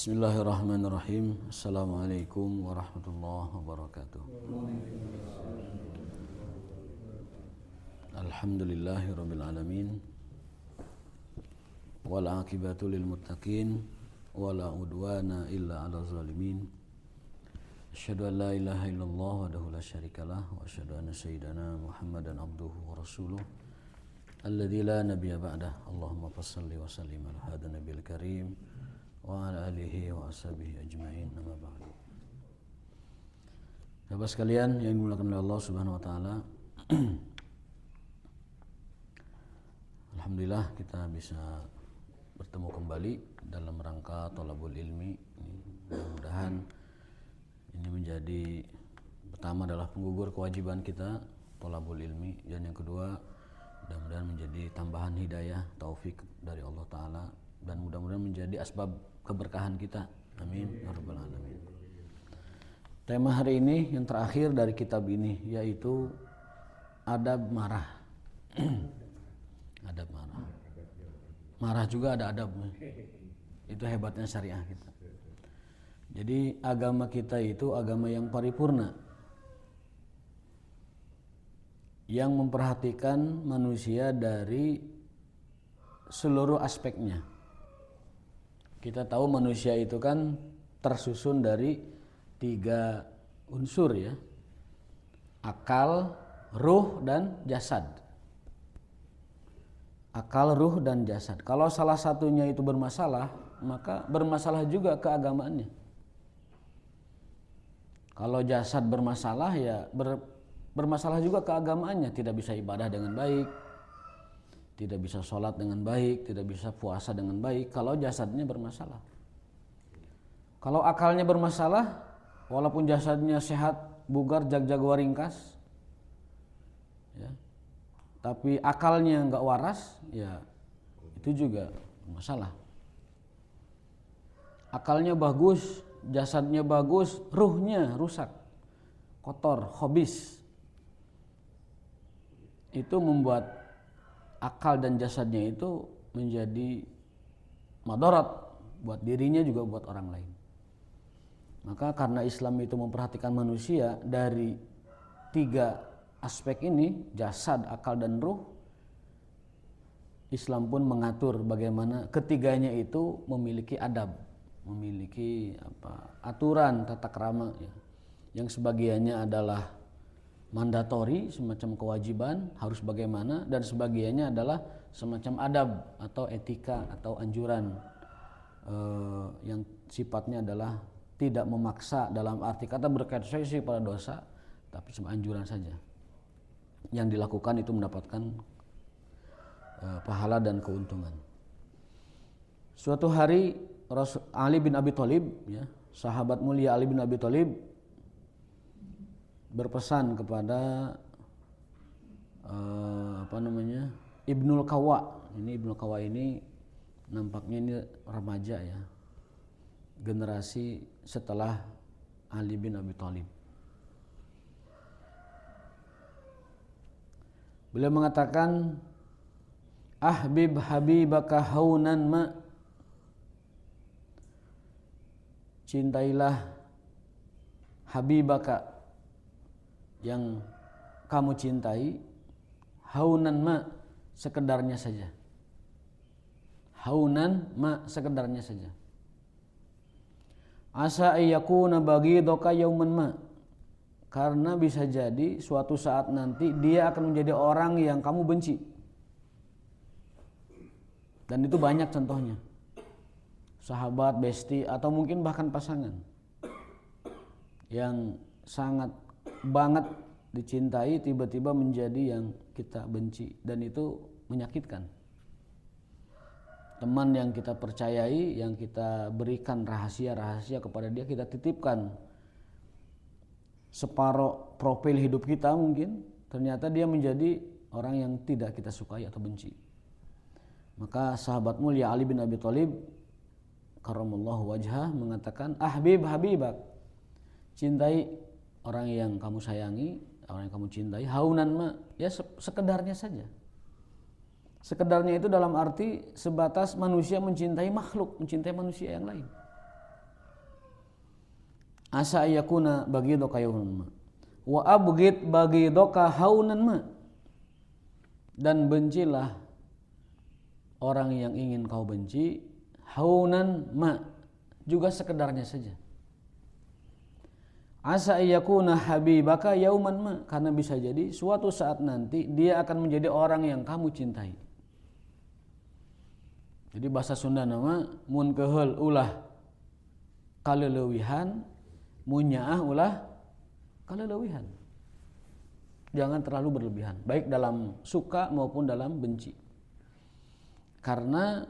Bismillahirrahmanirrahim. Assalamualaikum warahmatullahi wabarakatuh. Alhamdulillahirabbil alamin. Wal aqibatu lil muttaqin wala udwana illa 'alal zalimin. Asyhadu an la ilaha illallah wahdahu la syarikalah wa asyhadu anna sayyidana Muhammadan abduhu wa rasuluh alladzi la nabiyya ba'dah. Allahumma shalli wa sallim ala hadan nabiyil karim wa ala alihi wa ashabihi ajma'in, amma ba'du. Sahabat sekalian yang dimuliakan oleh Allah Subhanahu wa taala. Alhamdulillah kita bisa bertemu kembali dalam rangka thalabul ilmi. Mudah-mudahan ini menjadi pertama adalah penggugur kewajiban kita thalabul ilmi, dan yang kedua mudah-mudahan menjadi tambahan hidayah taufik dari Allah taala, dan mudah-mudahan menjadi asbab keberkahan kita. Amin ya rabbal alamin. Tema hari ini yang terakhir dari kitab ini yaitu adab marah. Adab marah. Marah juga ada adabnya. Itu hebatnya syariah kita. Jadi agama kita itu agama yang paripurna, yang memperhatikan manusia dari seluruh aspeknya. Kita tahu manusia itu kan tersusun dari 3 unsur ya. Akal, ruh, dan jasad. Akal, ruh, dan jasad. Kalau salah satunya itu bermasalah, maka bermasalah juga keagamaannya. Kalau jasad bermasalah ya bermasalah juga keagamaannya. Tidak bisa ibadah dengan baik, tidak bisa sholat dengan baik, tidak bisa puasa dengan baik kalau jasadnya bermasalah. Kalau akalnya bermasalah, walaupun jasadnya sehat, bugar, jag-jagoan ringkas, ya, tapi akalnya nggak waras, ya itu juga masalah. Akalnya bagus, jasadnya bagus, ruhnya rusak, kotor, khabis. Itu membuat akal dan jasadnya itu menjadi madarat buat dirinya juga buat orang lain. Maka karena Islam itu memperhatikan manusia dari 3 aspek ini, jasad, akal, dan ruh, Islam pun mengatur bagaimana ketiganya itu memiliki adab, memiliki aturan tata krama ya. Yang sebagiannya adalah mandatori, semacam kewajiban harus bagaimana, dan sebagiannya adalah semacam adab atau etika atau anjuran yang sifatnya adalah tidak memaksa dalam arti kata berkonsekuensi pada dosa, tapi cuma anjuran saja. Yang dilakukan itu mendapatkan pahala dan keuntungan. Suatu hari Ali bin Abi Thalib ya, sahabat mulia Ali bin Abi Thalib berpesan kepada Ibnul Qawa. Ini Ibnul Qawa ini nampaknya ini remaja ya, generasi setelah Ali bin Abi Thalib. Beliau mengatakan, ahbib habibaka haunan ma, cintailah habibaka yang kamu cintai, haunan ma, sekedarnya saja. Haunan ma, sekedarnya saja. Asa ayyakuna baghidaka yauman ma, karena bisa jadi suatu saat nanti dia akan menjadi orang yang kamu benci. Dan itu banyak contohnya. Sahabat, besti, atau mungkin bahkan pasangan yang sangat banget dicintai tiba-tiba menjadi yang kita benci, dan itu menyakitkan. Teman yang kita percayai, yang kita berikan rahasia-rahasia kepada dia, kita titipkan separuh profil hidup kita mungkin, ternyata dia menjadi orang yang tidak kita sukai atau benci. Maka sahabat mulia Ali bin Abi Thalib karramallahu wajhah mengatakan, ahbib habibak, cintai orang yang kamu sayangi, orang yang kamu cintai, haunan ma, ya sekedarnya saja. Sekedarnya itu dalam arti sebatas manusia mencintai makhluk, mencintai manusia yang lain. asa ayakuna baghidaka yawman ma wa abghid baghidaka haunan ma, dan bencilah orang yang ingin kau benci haunan ma, juga sekedarnya saja. Asa ayakuna habibaka yauman ma, karena bisa jadi suatu saat nanti dia akan menjadi orang yang kamu cintai. Jadi bahasa Sunda nama mun keheul ulah kaleulewihan, mun nyaah ulah kaleulewihan. Jangan terlalu berlebihan, baik dalam suka maupun dalam benci. Karena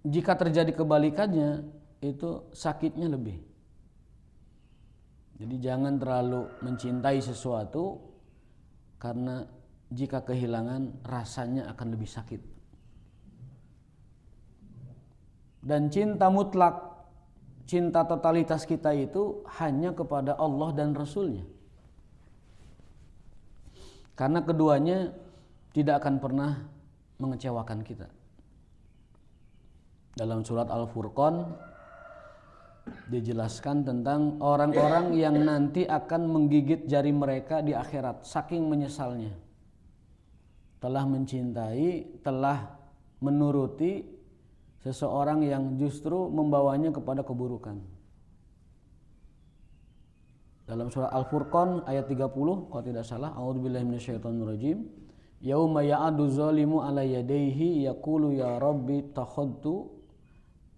jika terjadi kebalikannya itu sakitnya lebih. Jadi jangan terlalu mencintai sesuatu, karena jika kehilangan rasanya akan lebih sakit. Dan cinta mutlak, cinta totalitas kita itu hanya kepada Allah dan Rasulnya. Karena keduanya tidak akan pernah mengecewakan kita. Dalam surat Al-Furqan dijelaskan tentang orang-orang yang nanti akan menggigit jari mereka di akhirat saking menyesalnya. Telah mencintai, telah menuruti seseorang yang justru membawanya kepada keburukan. Dalam surat Al-Furqan ayat 30 kalau tidak salah, a'udzubillahi minasyaitonirrajim, yauma ya'adu zalimu ala yadayhi yaqulu ya rabbi takhadtu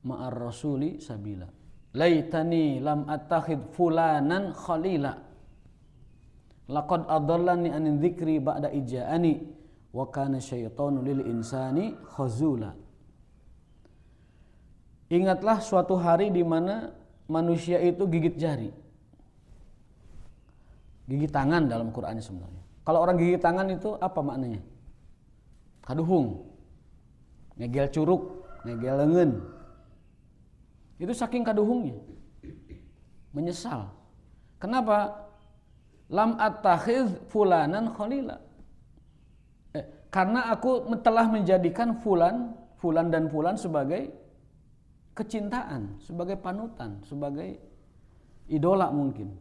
ma'ar rasuli sabila laitani lam attakhid fulanan khalila laqad adallani anin dzikri ba'da ija'ani wa kana syaitanu lil insani khazula. Ingatlah suatu hari di mana manusia itu gigit jari. Gigit tangan dalam Quran sebenarnya. Kalau orang gigit tangan itu apa maknanya? Kaduhung, ngegel curug, ngegel leungeun. Itu saking kaduhungnya. Menyesal. Kenapa? Lam attakhiz fulanan khalila. Karena aku telah menjadikan fulan dan fulan sebagai kecintaan, sebagai panutan, sebagai idola mungkin.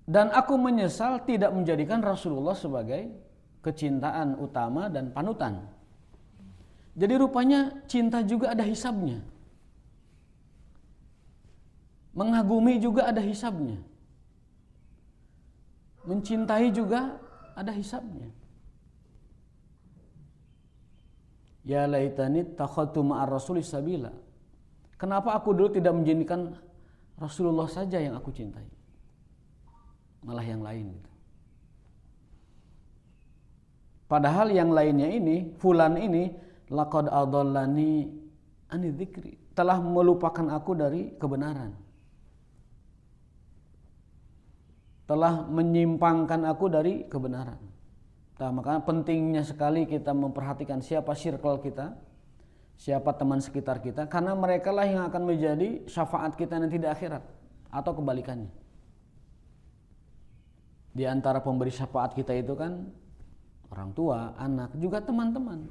Dan aku menyesal tidak menjadikan Rasulullah sebagai kecintaan utama dan panutan. Jadi rupanya cinta juga ada hisabnya. Mengagumi juga ada hisabnya. Mencintai juga ada hisabnya. Ya laitani takhadtu ma'ar rasuli sabila. Kenapa aku dulu tidak menjadikan Rasulullah saja yang aku cintai, malah yang lain gitu. Padahal yang lainnya ini, fulan ini laqad adallani ani dzikri, telah melupakan aku dari kebenaran. Telah menyimpangkan aku dari kebenaran. Nah, makanya pentingnya sekali kita memperhatikan siapa circle kita, siapa teman sekitar kita, karena mereka lah yang akan menjadi syafaat kita nanti di akhirat, atau kebalikannya. Di antara pemberi syafaat kita itu kan orang tua, anak, juga teman-teman.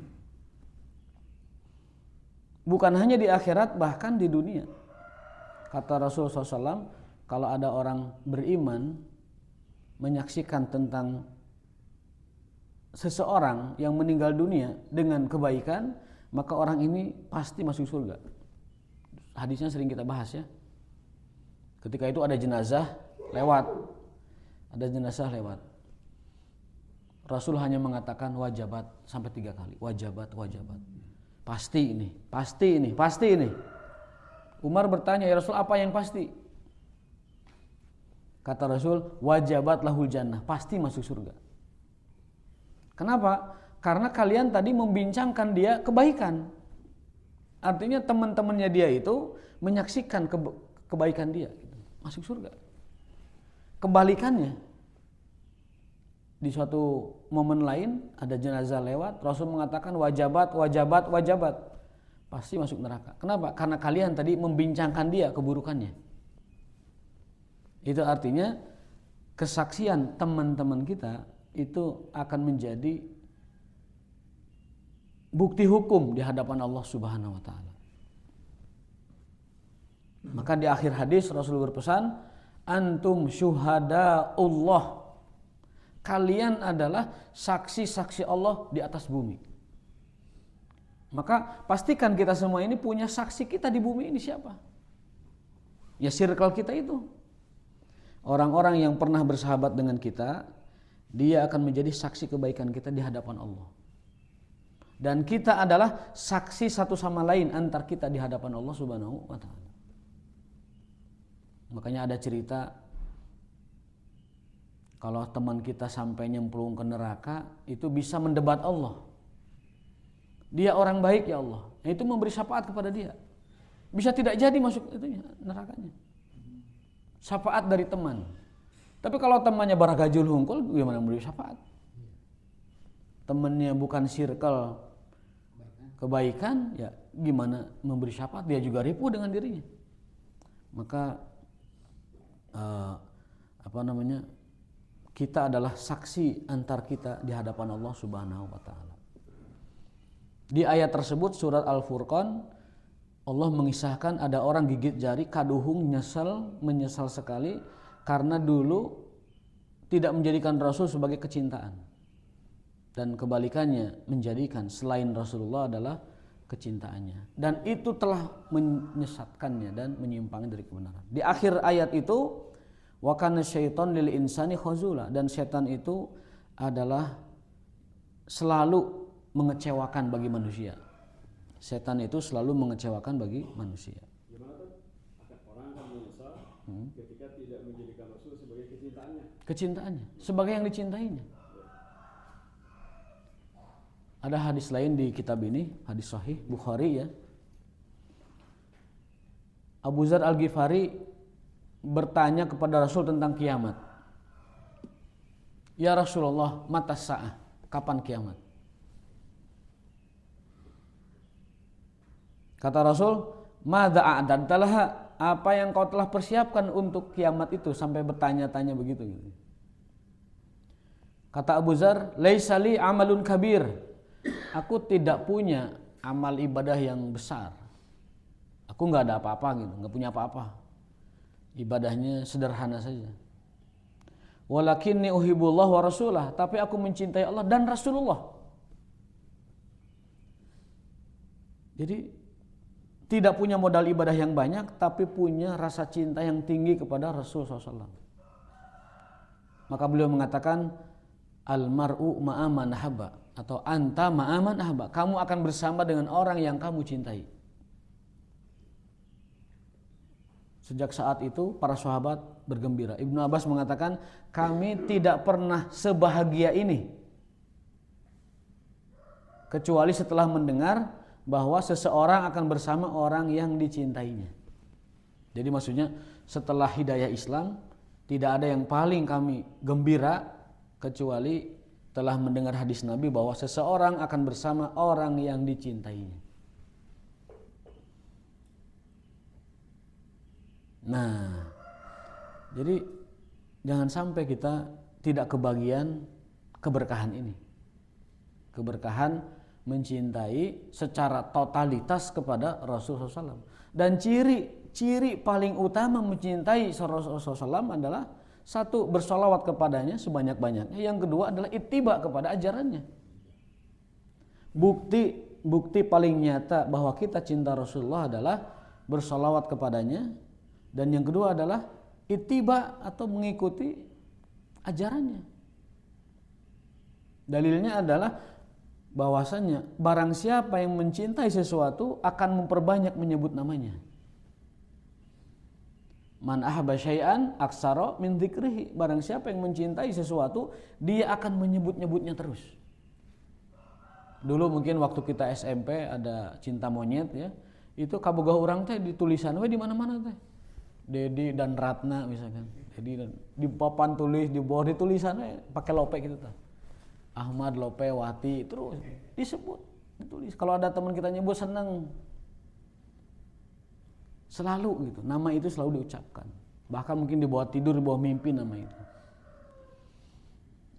Bukan hanya di akhirat, bahkan di dunia. Kata Rasulullah SAW, kalau ada orang beriman menyaksikan tentang seseorang yang meninggal dunia dengan kebaikan, maka orang ini pasti masuk surga. Hadisnya sering kita bahas ya. Ketika itu ada jenazah lewat. Rasul hanya mengatakan wajabat sampai 3 kali. Wajabat. Pasti ini. Umar bertanya, ya Rasul, apa yang pasti? Kata Rasul, wajabat lahul jannah, pasti masuk surga. Kenapa? Karena kalian tadi membincangkan dia kebaikan. Artinya teman-temannya dia itu menyaksikan kebaikan dia, masuk surga. Kebalikannya, di suatu momen lain ada jenazah lewat, Rasul mengatakan wajabat, pasti masuk neraka. Kenapa? Karena kalian tadi membincangkan dia keburukannya. Itu artinya kesaksian teman-teman kita itu akan menjadi bukti hukum di hadapan Allah Subhanahu wa taala. Maka di akhir hadis Rasul berpesan, antum syuhadaullah. Kalian adalah saksi-saksi Allah di atas bumi. Maka pastikan kita semua ini punya saksi kita di bumi ini siapa? Ya circle kita itu. Orang-orang yang pernah bersahabat dengan kita, dia akan menjadi saksi kebaikan kita di hadapan Allah. Dan kita adalah saksi satu sama lain antar kita di hadapan Allah Subhanahu wa taala. Makanya ada cerita kalau teman kita sampai nyemplung ke neraka, itu bisa mendebat Allah. Dia orang baik ya Allah. Itu memberi syafaat kepada dia. Bisa tidak jadi masuk itunya nerakanya. Syafaat dari teman. Tapi kalau temannya baragajul hungkul, gimana memberi syafaat? Temannya bukan circle kebaikan, ya gimana memberi syafaat? Dia juga ripuh dengan dirinya. Maka kita adalah saksi antar kita di hadapan Allah Subhanahu wa taala. Di ayat tersebut surat Al-Furqan, Allah mengisahkan ada orang gigit jari, kaduhung, menyesal sekali karena dulu tidak menjadikan Rasul sebagai kecintaan. Dan kebalikannya menjadikan selain Rasulullah adalah kecintaannya. Dan itu telah menyesatkannya dan menyimpangnya dari kebenaran. Di akhir ayat itu, wa kana syaiton lil insani khazula, dan setan itu adalah selalu mengecewakan bagi manusia. Setan itu selalu mengecewakan bagi manusia. Gimana tuh? Orang akan menyesal ketika tidak menjadikan Rasul sebagai kecintaannya. Kecintaannya, sebagai yang dicintainya. Ada hadis lain di kitab ini, hadis sahih Bukhari ya. Abu Dzar Al-Ghifari bertanya kepada Rasul tentang kiamat. Ya Rasulullah, mata sa'ah, kapan kiamat? Kata Rasul, madza a'dadta laha, apa yang kau telah persiapkan untuk kiamat itu, sampai bertanya-tanya begitu. Kata Abu Dzar, laisa li amalun kabir. Aku tidak punya amal ibadah yang besar. Aku enggak ada apa-apa gitu, enggak punya apa-apa. Ibadahnya sederhana saja. Walakinni uhibbullah wa rasulah, tapi aku mencintai Allah dan Rasulullah. Jadi tidak punya modal ibadah yang banyak, tapi punya rasa cinta yang tinggi kepada Rasulullah SAW. Maka beliau mengatakan, Al-mar'u ma'aman ahabba, atau anta ma'aman ahabba. Kamu akan bersama dengan orang yang kamu cintai. Sejak saat itu para sahabat bergembira. Ibnu Abbas mengatakan, kami tidak pernah sebahagia ini kecuali setelah mendengar bahwa seseorang akan bersama orang yang dicintainya. Jadi maksudnya setelah hidayah Islam, tidak ada yang paling kami gembira kecuali telah mendengar hadis Nabi bahwa seseorang akan bersama orang yang dicintainya. Nah, jadi jangan sampai kita tidak kebagian keberkahan ini. Keberkahan mencintai secara totalitas kepada Rasulullah SAW. Dan ciri paling utama mencintai Rasulullah SAW adalah satu, bersolawat kepadanya sebanyak-banyaknya. Yang kedua adalah ittiba kepada ajarannya. Bukti paling nyata bahwa kita cinta Rasulullah adalah bersolawat kepadanya. Dan yang kedua adalah ittiba atau mengikuti ajarannya. Dalilnya adalah bahwasanya barang siapa yang mencintai sesuatu akan memperbanyak menyebut namanya. Man ahabba syai'an aksara min dzikrihi. Barang siapa yang mencintai sesuatu, dia akan menyebut-nyebutnya terus. Dulu mungkin waktu kita SMP ada cinta monyet ya. Itu kabogoh urang teh ditulisan we di mana-mana teh. Dedi dan Ratna misalkan. Dedi dan di papan tulis di bawah ditulisan we pakai lope gitu tah. Ahmad, Lope, Wati, terus disebut, ditulis. Kalau ada teman kita nyebut senang, selalu gitu, nama itu selalu diucapkan. Bahkan mungkin di bawah tidur, di bawah mimpi nama itu.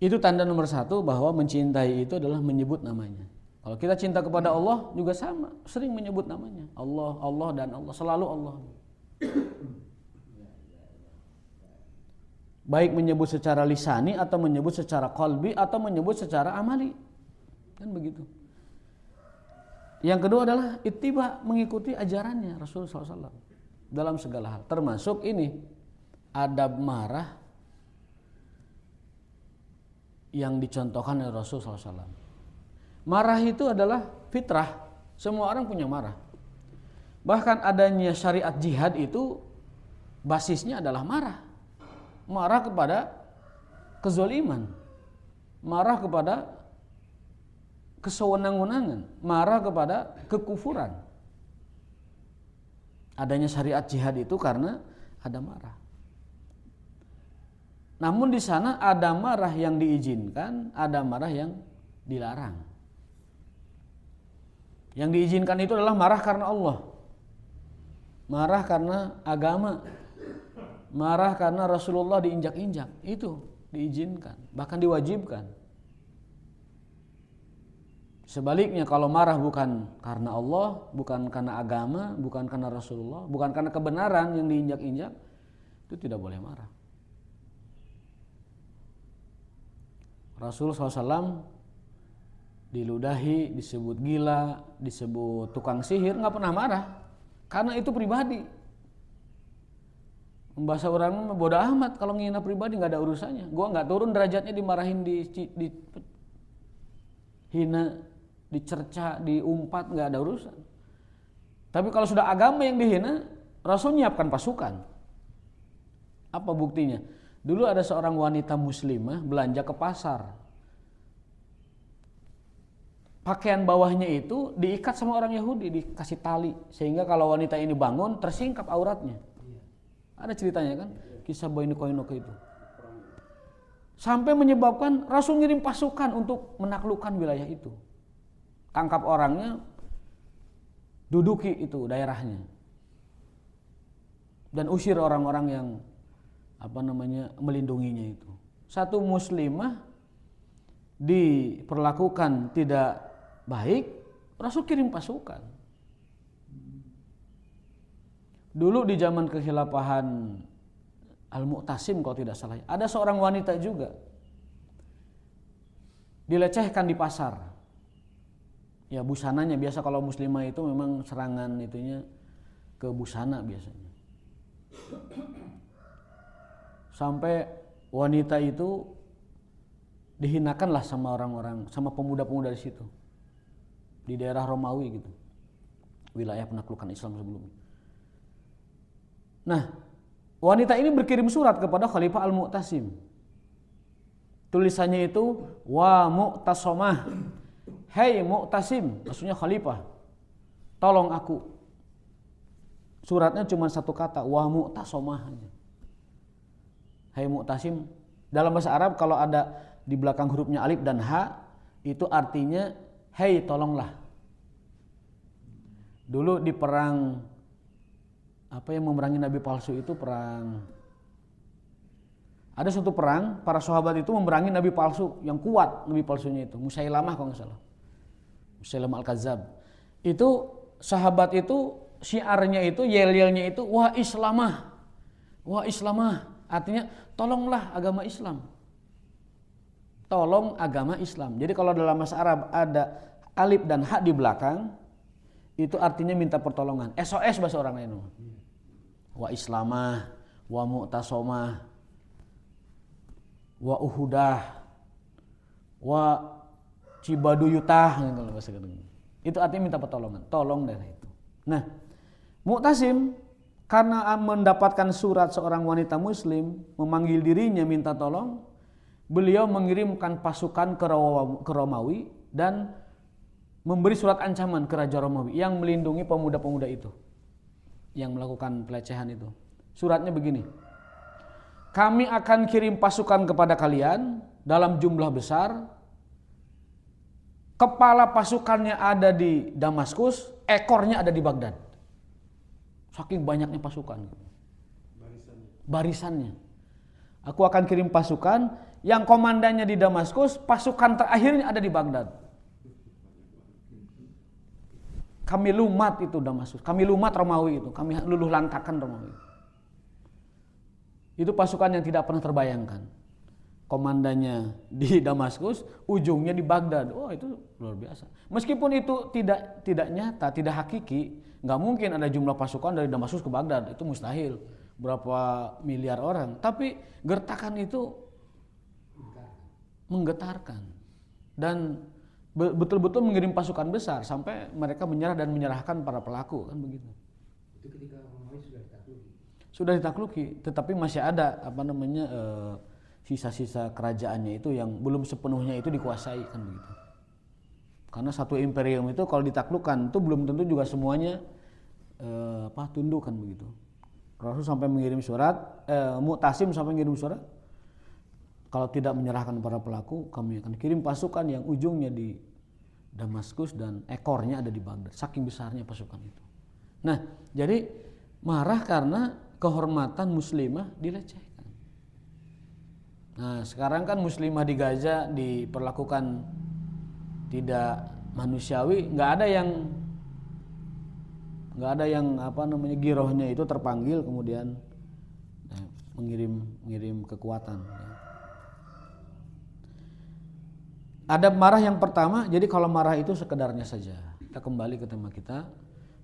Itu tanda nomor satu bahwa mencintai itu adalah menyebut namanya. Kalau kita cinta kepada Allah juga sama, sering menyebut namanya. Allah, Allah dan Allah, selalu Allah. Baik menyebut secara lisani atau menyebut secara qalbi atau menyebut secara amali. Kan begitu. Yang kedua adalah ittiba, mengikuti ajarannya Rasulullah SAW dalam segala hal. Termasuk ini adab marah yang dicontohkan oleh Rasulullah SAW. Marah itu adalah fitrah. Semua orang punya marah. Bahkan adanya syariat jihad itu basisnya adalah marah. Marah kepada kezaliman. Marah kepada kesewenang-wenangan. Marah kepada kekufuran. Adanya syariat jihad itu karena ada marah. Namun di sana ada marah yang diizinkan, ada marah yang dilarang. Yang diizinkan itu adalah marah karena Allah, marah karena agama, marah karena Rasulullah diinjak-injak, itu diizinkan, bahkan diwajibkan. Sebaliknya kalau marah bukan karena Allah, bukan karena agama, bukan karena Rasulullah, bukan karena kebenaran yang diinjak-injak, itu tidak boleh marah. Rasul SAW diludahi, disebut gila, disebut tukang sihir, nggak pernah marah, karena itu pribadi. Bahasa orang bodoh amat, kalau ngina pribadi nggak ada urusannya. Gua nggak turun derajatnya dimarahin, dihina, dicerca, diumpat, nggak ada urusan. Tapi kalau sudah agama yang dihina, Rasul nyiapkan pasukan. Apa buktinya? Dulu ada seorang wanita muslimah belanja ke pasar. Pakaian bawahnya itu diikat sama orang Yahudi, dikasih tali, sehingga kalau wanita ini bangun tersingkap auratnya. Ada ceritanya kan, kisah Bani Qainuqa itu. Sampai menyebabkan Rasul ngirim pasukan untuk menaklukkan wilayah itu. Tangkap orangnya, duduki itu daerahnya. Dan usir orang-orang yang melindunginya itu. Satu muslimah diperlakukan tidak baik, Rasul kirim pasukan. Dulu di zaman kekhilafahan Al-Mu'tasim kalau tidak salah, ada seorang wanita juga dilecehkan di pasar. Ya busananya, biasa kalau muslimah itu memang serangan itunya ke busana biasanya. Sampai wanita itu dihinakanlah sama orang-orang, sama pemuda-pemuda di situ, di daerah Romawi gitu, wilayah penaklukan Islam sebelumnya. Nah, wanita ini berkirim surat kepada Khalifah Al-Mu'tasim. Tulisannya itu, wa Mu'tasomah, hei Mu'tasim, maksudnya Khalifah, tolong aku. Suratnya cuma satu kata, wa Mu'tasomah aja. Hai Mu'tasim, dalam bahasa Arab kalau ada di belakang hurufnya alif dan ha, itu artinya hei tolonglah. Dulu di perang yang memerangi nabi palsu itu, ada suatu perang, para sahabat itu memerangi nabi palsu yang kuat, nabi palsunya itu Musailamah kalau nggak salah, Musailamah Al-Kadzab. Itu sahabat itu syiarnya itu, yel-yelnya itu wah Islamah, wah Islamah. Artinya tolonglah agama Islam. Tolong agama Islam. Jadi kalau dalam bahasa Arab ada alif dan ha di belakang, itu artinya minta pertolongan. SOS bahasa orang lain. Wa Islamah, wa Mu'tasomah, wa Uhudah, wa Cibaduyutah, itu artinya minta pertolongan. Tolong daerah itu. Nah, Mu'tasim karena mendapatkan surat seorang wanita muslim memanggil dirinya minta tolong, beliau mengirimkan pasukan ke Romawi dan memberi surat ancaman ke Raja Romawi yang melindungi pemuda-pemuda itu yang melakukan pelecehan itu. Suratnya begini, kami akan kirim pasukan kepada kalian dalam jumlah besar, kepala pasukannya ada di Damaskus, ekornya ada di Baghdad. Saking banyaknya pasukan, barisannya. Aku akan kirim pasukan yang komandannya di Damaskus, pasukan terakhirnya ada di Baghdad. Kami lumat itu Damaskus, kami lumat Romawi itu, kami luluh lantakan Romawi. Itu pasukan yang tidak pernah terbayangkan. Komandannya di Damaskus, ujungnya di Baghdad. Oh, itu luar biasa. Meskipun itu tidak nyata, tidak hakiki, nggak mungkin ada jumlah pasukan dari Damaskus ke Baghdad, itu mustahil. Berapa miliar orang. Tapi gertakan itu menggetarkan dan betul-betul mengirim pasukan besar sampai mereka menyerah dan menyerahkan para pelaku, kan begitu. Itu ketika Romawi sudah ditakluki. Sudah ditakluki, tetapi masih ada sisa-sisa kerajaannya itu yang belum sepenuhnya itu dikuasai, kan begitu. Karena satu imperium itu kalau ditaklukkan itu belum tentu juga semuanya tunduk, kan begitu. Rasul sampai mengirim surat, Mu'tasim sampai mengirim surat, kalau tidak menyerahkan para pelaku, kami akan kirim pasukan yang ujungnya di Damaskus dan ekornya ada di Baghdad. Saking besarnya pasukan itu. Nah, jadi marah karena kehormatan muslimah dilecehkan. Nah, sekarang kan muslimah di Gaza diperlakukan tidak manusiawi, nggak ada yang girohnya itu terpanggil kemudian mengirim kekuatan. Adab marah yang pertama, jadi kalau marah itu sekedarnya saja. Kita kembali ke tema kita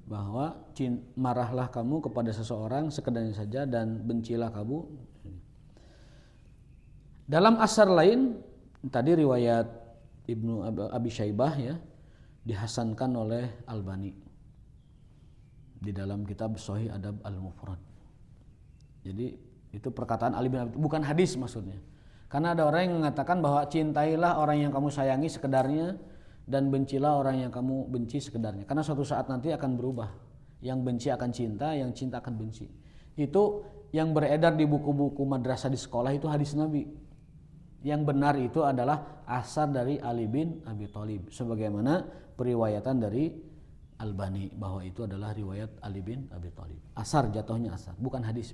bahwa marahlah kamu kepada seseorang sekedarnya saja dan bencilah kamu. Dalam asar lain, tadi riwayat Ibnu Abi Syaibah ya, dihasankan oleh Albani di dalam kitab Sahih Adab Al-Mufrad. Jadi itu perkataan Ali bin Abi Thalib, bukan hadis maksudnya. Karena ada orang yang mengatakan bahwa cintailah orang yang kamu sayangi sekedarnya dan bencilah orang yang kamu benci sekedarnya. Karena suatu saat nanti akan berubah. Yang benci akan cinta, yang cinta akan benci. Itu yang beredar di buku-buku madrasah di sekolah itu hadis Nabi. Yang benar itu adalah asar dari Ali bin Abi Thalib. Sebagaimana periwayatan dari Albani bahwa itu adalah riwayat Ali bin Abi Thalib. Asar, jatuhnya asar, bukan hadis.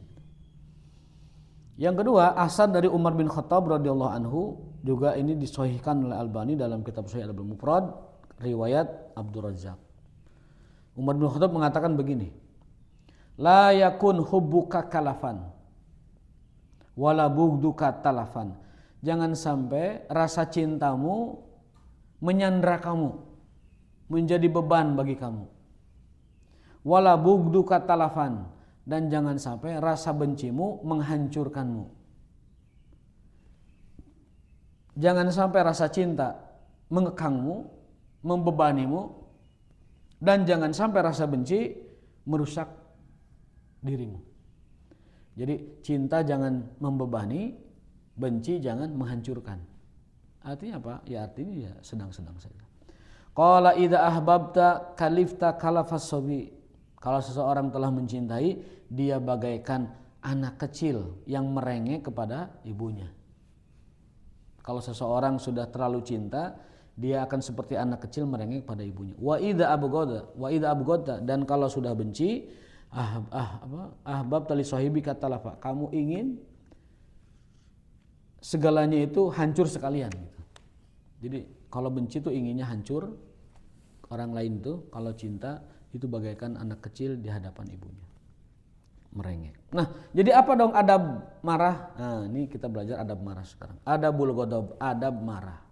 Yang kedua, asar dari Umar bin Khattab radhiyallahu anhu, juga ini disahihkan oleh Albani dalam kitab Sahih Adab Al-Mufrad, riwayat Abdur Razzaq. Umar bin Khattab mengatakan begini, la yakun hubbuka kalafan wala bugduka talafan. Jangan sampai rasa cintamu menyandra kamu, menjadi beban bagi kamu. Wala bugduka talafan, dan jangan sampai rasa bencimu menghancurkanmu. Jangan sampai rasa cinta mengekangmu, membebanimu, dan jangan sampai rasa benci merusak dirimu. Jadi cinta jangan membebani, benci jangan menghancurkan. Artinya apa? Ya artinya ya sedang-sedang saja. Qala idza ahbabta kalifta kalafas sabi. Kalau seseorang telah mencintai, dia bagaikan anak kecil yang merengek kepada ibunya. Kalau seseorang sudah terlalu cinta, dia akan seperti anak kecil merengek pada ibunya. Wa idza abghadta, dan kalau sudah benci, ahbabta li sahibika talafa. Kamu ingin segalanya itu hancur sekalian gitu. Jadi kalau benci itu inginnya hancur orang lain tuh, kalau cinta itu bagaikan anak kecil di hadapan ibunya, merengek. Nah, jadi apa dong adab marah? Nah, ini kita belajar adab marah sekarang. Adabul ghadab, adab marah.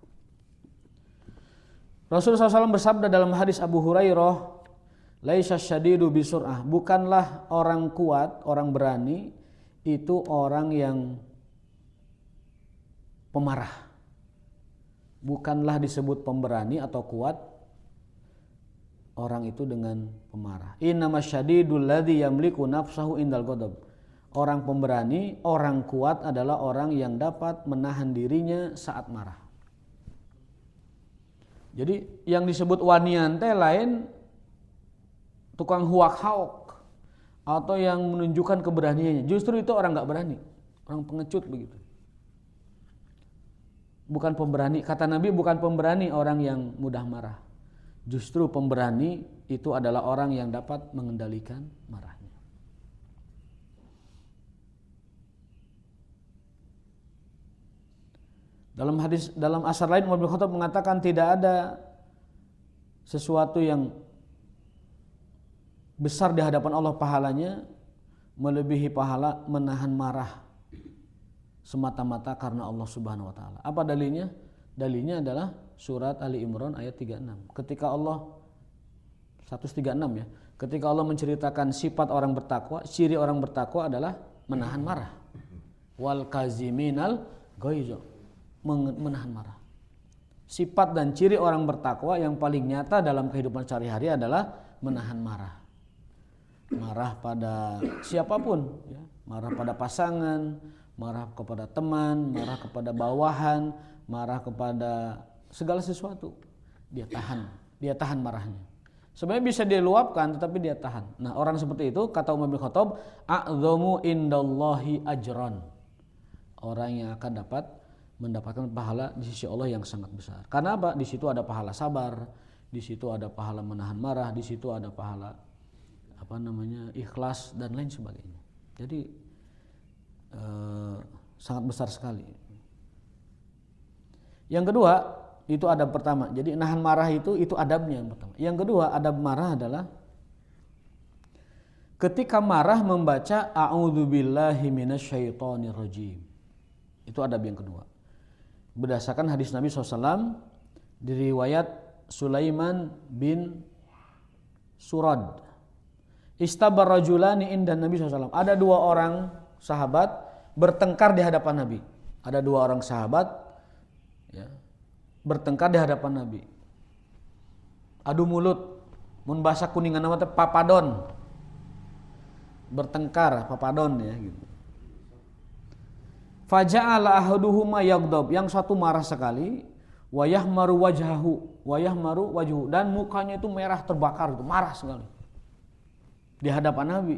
Rasulullah SAW bersabda dalam hadis Abu Hurairah, laisa syadidu bisur'ah, bukanlah orang kuat, orang berani itu orang yang pemarah. Bukanlah disebut pemberani atau kuat orang itu dengan pemarah. Innamas syadidul ladzi yamliku nafsahu indal ghadab. Orang pemberani, orang kuat adalah orang yang dapat menahan dirinya saat marah. Jadi yang disebut wanian teh lain tukang huak hauk atau yang menunjukkan keberaniannya. Justru itu orang enggak berani, orang pengecut begitu. Bukan pemberani, kata Nabi bukan pemberani orang yang mudah marah. Justru pemberani itu adalah orang yang dapat mengendalikan marahnya. Dalam asar lain Umar bin Khattab mengatakan tidak ada sesuatu yang besar di hadapan Allah pahalanya melebihi pahala menahan marah semata-mata karena Allah Subhanahu wa taala. Apa dalilnya? Dalilnya adalah surat Ali Imran ayat 36. Ketika Allah 136 ya. Ketika Allah menceritakan sifat orang bertakwa, ciri orang bertakwa adalah menahan marah. Wal kaziminal ghaiz, menahan marah. Sifat dan ciri orang bertakwa yang paling nyata dalam kehidupan sehari-hari adalah menahan marah. Marah pada siapapun ya. Marah pada pasangan, marah kepada teman, marah kepada bawahan, marah kepada segala sesuatu. Dia tahan marahnya. Sebenarnya bisa dia luapkan tetapi dia tahan. Nah, orang seperti itu kata Umar bin Khattab, a'dhamu indallahi ajran. Orang yang akan mendapatkan pahala di sisi Allah yang sangat besar. Karena apa? Di situ ada pahala sabar, di situ ada pahala menahan marah, di situ ada pahala ikhlas dan lain sebagainya. Jadi sangat besar sekali. Yang kedua, itu adab pertama. Jadi nahan marah itu adabnya yang pertama. Yang kedua, adab marah adalah ketika marah membaca a'udzubillahi minasyaitonirrajim. Itu adab yang kedua. Berdasarkan hadis Nabi SAW dari riwayat Sulaiman bin Surad. Istabar rajulani indan Nabi SAW. Ada dua orang sahabat bertengkar di hadapan Nabi. Ada dua orang sahabat ya, bertengkar di hadapan Nabi. Adu mulut, mun bahasa kuningan nama teh papadon. Bertengkar, papadon ya gitu. Faja'ala ahaduhuma yaghdab, yang satu marah sekali, wa yahmaru wajhu, dan mukanya itu merah terbakar itu, marah sekali. Di hadapan Nabi.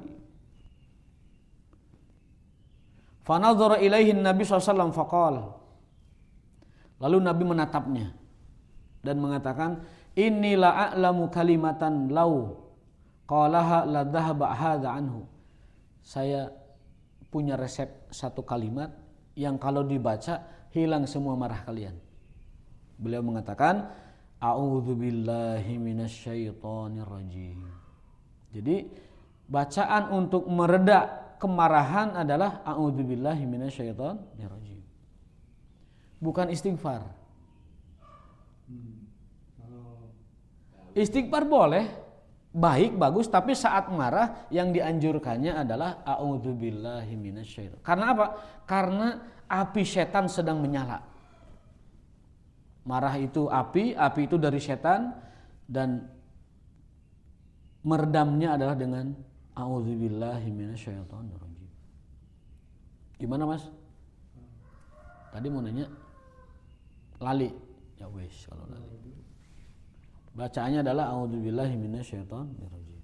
Fa nadhara ilaihi Nabi SAW faqala. Lalu Nabi menatapnya dan mengatakan, "Inni la a'lamu kalimatan law qalaha la dhahaba hadza anhu." Saya punya resep satu kalimat yang kalau dibaca hilang semua marah kalian. Beliau mengatakan, "A'udzubillahi minasyaitonirrajim." Jadi bacaan untuk mereda kemarahan adalah a'udzubillahi minasyaitonirrajim. Bukan istighfar. Istighfar boleh, baik, bagus, tapi saat marah yang dianjurkannya adalah a'udzubillahi minasyaitonir. Karena apa? Karena api setan sedang menyala. Marah itu api itu dari setan, dan meredamnya adalah dengan a'udzubillahi minasyaitonirrajim. Gimana Mas? Tadi mau nanya, lali. Ya wes kalau lali. Bacaannya adalah a'udzubillahi minasyaitonirrajim.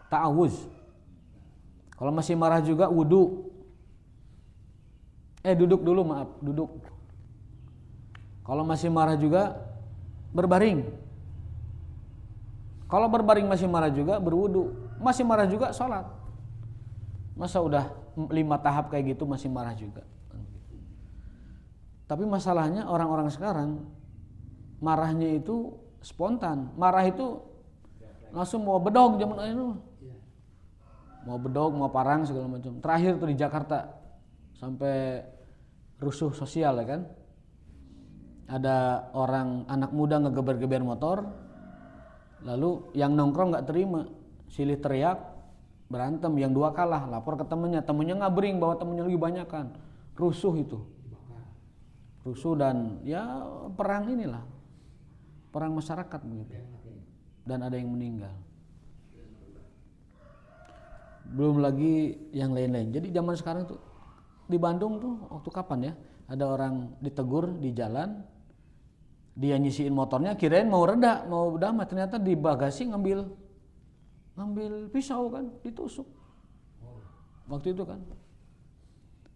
Ta'awuz. Kalau masih marah juga wudu. Duduk dulu, maaf, duduk. Kalau masih marah juga berbaring. Kalau berbaring masih marah juga berwudu. Masih marah juga sholat. Masa udah 5 tahap kayak gitu masih marah juga. Tapi masalahnya orang-orang sekarang marahnya itu spontan. Marah itu langsung mau bedog zaman itu. Mau bedog, mau parang segala macam. Terakhir tuh di Jakarta sampai rusuh sosial ya kan. Ada orang anak muda ngegeber-geber motor. Lalu yang nongkrong enggak terima, silih teriak, berantem, yang dua kalah, lapor ke temennya ngabring bahwa temennya lebih banyakan. Rusuh itu. Rusuh dan ya perang inilah. Perang masyarakat begitu. Dan ada yang meninggal. Belum lagi yang lain-lain. Jadi zaman sekarang tuh di Bandung tuh waktu kapan ya? Ada orang ditegur di jalan. Dia nyisiin motornya, kirain mau reda, mau damai, ternyata di bagasi ngambil pisau kan, ditusuk. Waktu itu kan.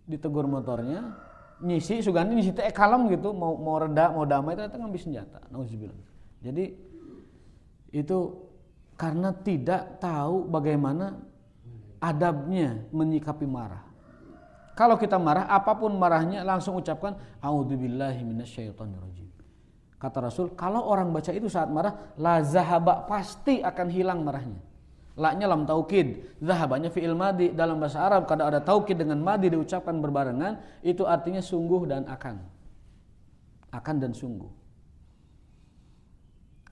Ditegur motornya, nyisi sugandi nyisi teh kalem gitu, mau reda, mau damai, ternyata ngambil senjata. Nauzubillah. Jadi itu karena tidak tahu bagaimana adabnya menyikapi marah. Kalau kita marah, apapun marahnya langsung ucapkan a'udzubillahi minasyaitonirrajim. Kata Rasul, kalau orang baca itu saat marah, la zahaba, pasti akan hilang marahnya. La-nya lam taukid, zahabanya fi'il madi. Dalam bahasa Arab kalau ada taukid dengan madi diucapkan berbarengan, itu artinya sungguh dan akan. Akan dan sungguh.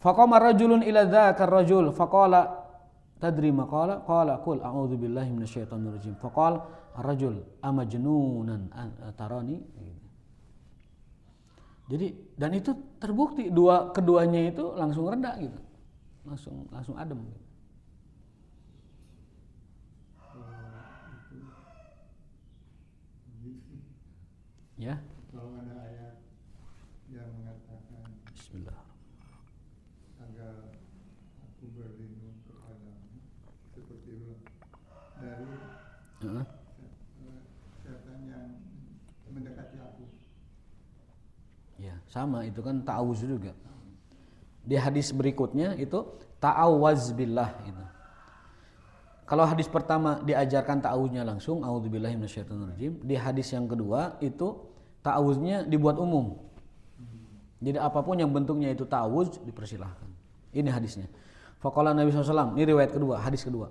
Faqama rajulun ila dzakar rajul faqala tadri ma qala qala qul a'udzu billahi minasyaitonir rajim. Faqala ar-rajul amajnunan tarani. Jadi dan itu terbukti keduanya itu langsung reda gitu. Langsung adem gitu. Ya. Kalau ada ayat yang mengatakan Bismillah. agar aku berlindung kepadamu seperti itu dari setan yang mendekati aku. Ya, sama itu kan ta'awuz juga. Di hadis berikutnya itu ta'awaz billah itu. Kalau hadis pertama diajarkan ta'awuznya langsung, a'udzubillahi minasyaitonirrajim. Di hadis yang kedua itu ta'awuznya dibuat umum. Jadi apapun yang bentuknya itu ta'awuz dipersilahkan. Ini hadisnya. Faqala Nabi SAW, ini riwayat kedua, hadis kedua.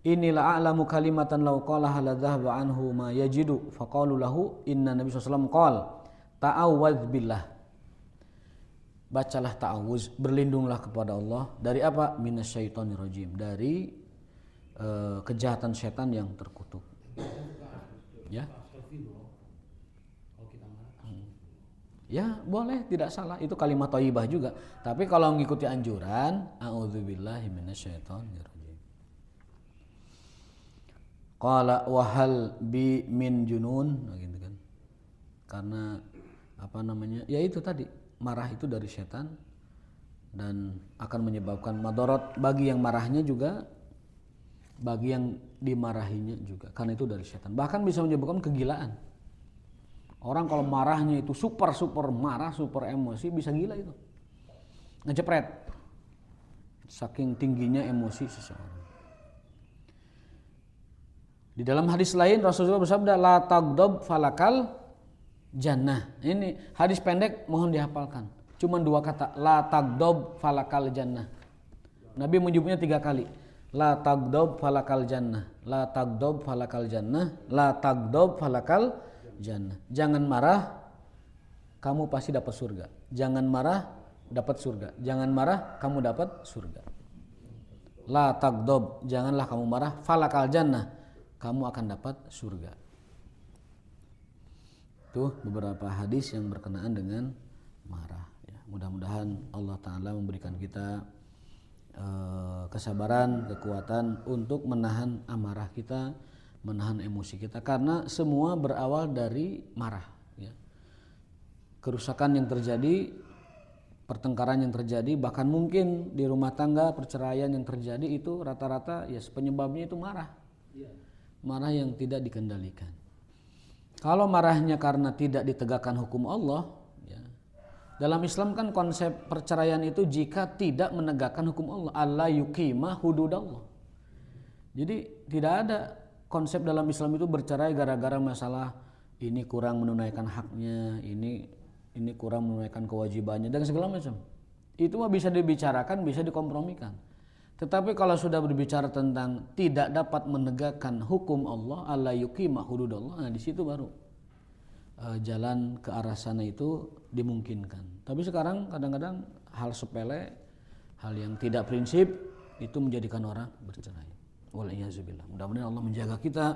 Inilah a'lamu kalimatan law qalaha la dhahaba anhu ma yajidu. Faqalu lahu inna Nabi SAW qala ta'awwadz billah. Bacalah ta'awuz, berlindunglah kepada Allah dari apa? Minasyaitonirrajim, dari kejahatan setan yang terkutuk. Ya. Ya, boleh, tidak salah. Itu kalimat thayyibah juga. Tapi kalau mengikuti anjuran, a'udzubillahi minasyaitonirrajim. Qala wa hal bi min junun, gitu kan. Karena apa namanya? Ya itu tadi, marah itu dari setan dan akan menyebabkan madarat bagi yang marahnya juga, bagi yang dimarahinya juga, karena itu dari setan. Bahkan bisa menyebabkan kegilaan. Orang kalau marahnya itu super marah, super emosi, bisa gila itu. Ngejepret. Saking tingginya emosi seseorang. Di dalam hadis lain Rasulullah bersabda la taghdab falakal jannah. Ini hadis pendek, mohon dihafalkan. Cuma 2 kata, la taghdab falakal jannah. Nabi menyebutnya 3 kali. La taghdab falakal jannah, la taghdab falakal jannah, la taghdab falakal jannah. Jangan marah, kamu pasti dapat surga. Jangan marah, dapat surga. Jangan marah, kamu dapat surga. La taghdab, janganlah kamu marah, falakal jannah, kamu akan dapat surga. Itu beberapa hadis yang berkenaan dengan marah. Ya, mudah-mudahan Allah Ta'ala memberikan kita kesabaran, kekuatan untuk menahan amarah kita, menahan emosi kita, karena semua berawal dari marah. Ya. Kerusakan yang terjadi, pertengkaran yang terjadi, bahkan mungkin di rumah tangga perceraian yang terjadi itu rata-rata ya penyebabnya itu marah. Marah yang tidak dikendalikan. Kalau marahnya karena tidak ditegakkan hukum Allah, ya. Dalam Islam kan konsep perceraian itu jika tidak menegakkan hukum Allah, alla yuqima hududallah. Jadi tidak ada konsep dalam Islam itu bercerai gara-gara masalah ini kurang menunaikan haknya, ini kurang menunaikan kewajibannya dan segala macam. Itu mah bisa dibicarakan, bisa dikompromikan. Tetapi kalau sudah berbicara tentang tidak dapat menegakkan hukum Allah, alla yuqima hududallah, nah di situ baru jalan ke arah sana itu dimungkinkan. Tapi sekarang kadang-kadang hal sepele, hal yang tidak prinsip itu menjadikan orang bercerai. Wal'iyazubillah. Mudah-mudahan Allah menjaga kita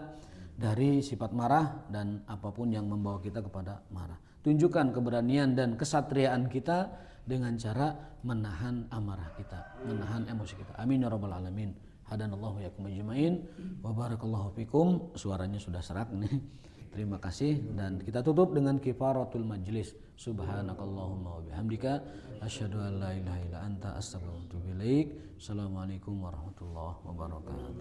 dari sifat marah dan apapun yang membawa kita kepada marah. Tunjukkan keberanian dan kesatriaan kita dengan cara menahan amarah kita, menahan emosi kita. Amin ya rabbal alamin. Hadanallahu yakum ajmain wa barakallahu fikum. Suaranya sudah serak nih. Terima kasih dan kita tutup dengan kifaratul majlis. Subhanakallahumma wa bihamdika asyhadu an la ilaha illa anta astaghfiruka wa atubu ilaik. Assalamualaikum warahmatullahi wabarakatuh.